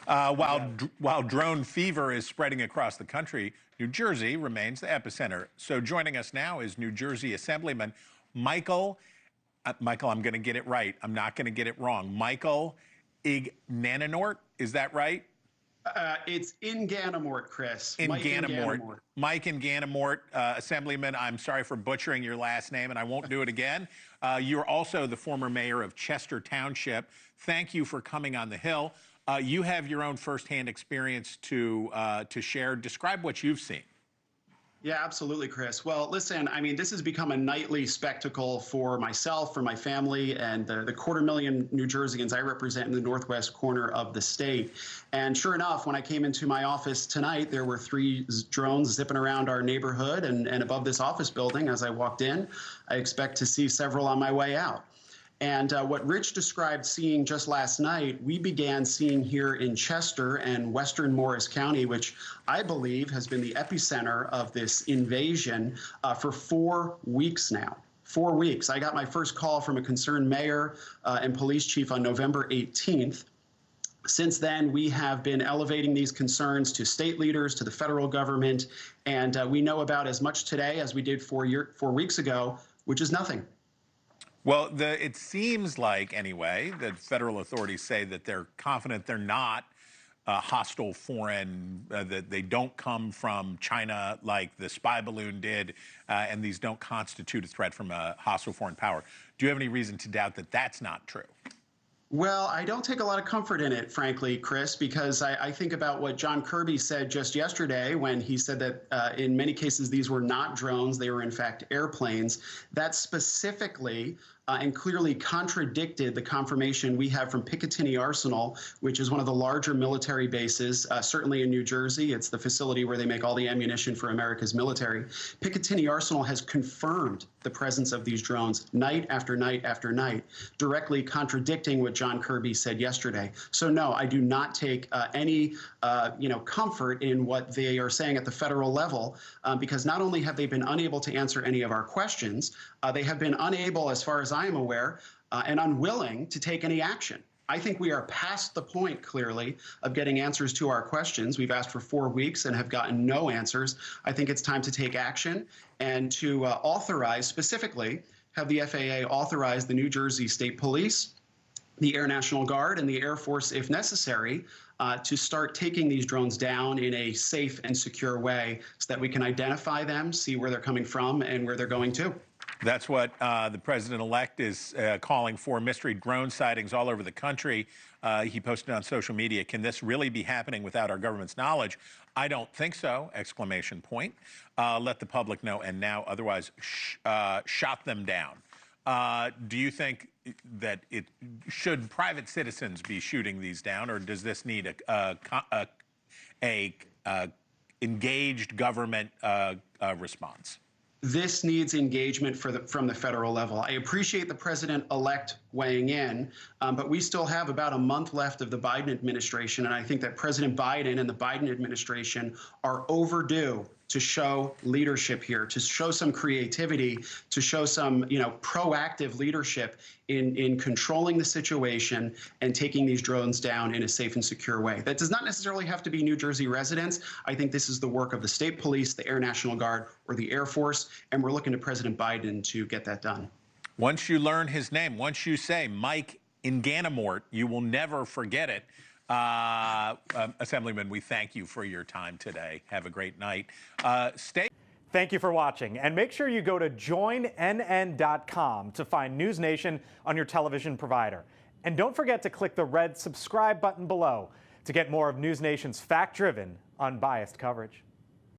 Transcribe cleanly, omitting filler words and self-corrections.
While drone fever is spreading across the country, New Jersey remains the epicenter. So joining us now is New Jersey Assemblyman Michael. Michael, I'm going to get it right. I'm not going to get it wrong. Michael Inganamort, is that right? It's Inganamort, Chris. Inganamort. Mike Inganamort, Assemblyman, I'm sorry for butchering your last name, and I won't do it again. You're also the former mayor of Chester Township. Thank you for coming on the Hill. You have your own firsthand experience to share. Describe what you've seen. Yeah, absolutely, Chris. Well, listen, I mean, this has become a nightly spectacle for myself, for my family, and the 250,000 New Jerseyans I represent in the northwest corner of the state. And sure enough, when I came into my office tonight, there were 3 drones zipping around our neighborhood and above this office building. As I walked in, I expect to see several on my way out. And what Rich described seeing just last night, we began seeing here in Chester and western Morris County, which I believe has been the epicenter of this invasion for 4 weeks now. 4 weeks. I got my first call from a concerned mayor and police chief on November 18th. Since then, we have been elevating these concerns to state leaders, to the federal government, and we know about as much today as we did 4 weeks ago, which is nothing. Well, it seems like, anyway, that federal authorities say that they're confident they're not hostile foreign, that they don't come from China like the spy balloon did, and these don't constitute a threat from a hostile foreign power. Do you have any reason to doubt that that's not true? Well, I don't take a lot of comfort in it, frankly, Chris, because I think about what John Kirby said just yesterday when he said that in many cases these were not drones, they were in fact airplanes. That specifically and clearly contradicted the confirmation we have from Picatinny Arsenal, which is one of the larger military bases, certainly in New Jersey. It's the facility where they make all the ammunition for America's military. Picatinny Arsenal has confirmed the presence of these drones night after night after night, directly contradicting what John Kirby said yesterday. So no, I do not take any comfort in what they are saying at the federal level, because not only have they been unable to answer any of our questions, they have been unable, as far as I am aware, and unwilling to take any action. I think we are past the point, clearly, of getting answers to our questions. We've asked for 4 weeks and have gotten no answers. I think it's time to take action and to authorize, specifically, have the FAA authorize the New Jersey State Police, the Air National Guard, and the Air Force, if necessary, to start taking these drones down in a safe and secure way so that we can identify them, see where they're coming from, and where they're going to. That's what the president-elect is calling for, mystery drone sightings all over the country. He posted on social media, can this really be happening without our government's knowledge? I don't think so, exclamation point. Let the public know, and now otherwise shot them down. Do you think that should private citizens be shooting these down, or does this need a engaged government response? This needs engagement from the federal level. I appreciate the president-elect weighing in, but we still have about a month left of the Biden administration, and I think that President Biden and the Biden administration are overdue to show leadership here, to show some creativity, to show some, proactive leadership in controlling the situation and taking these drones down in a safe and secure way. That does not necessarily have to be New Jersey residents. I think this is the work of the state police, the Air National Guard, or the Air Force, and we're looking to President Biden to get that done. Once you learn his name, once you say Mike Inganamort, you will never forget it. Assemblyman, we thank you for your time today. Have a great night. Thank you for watching, and make sure you go to joinnn.com to find NewsNation on your television provider. And don't forget to click the red subscribe button below to get more of NewsNation's fact-driven, unbiased coverage.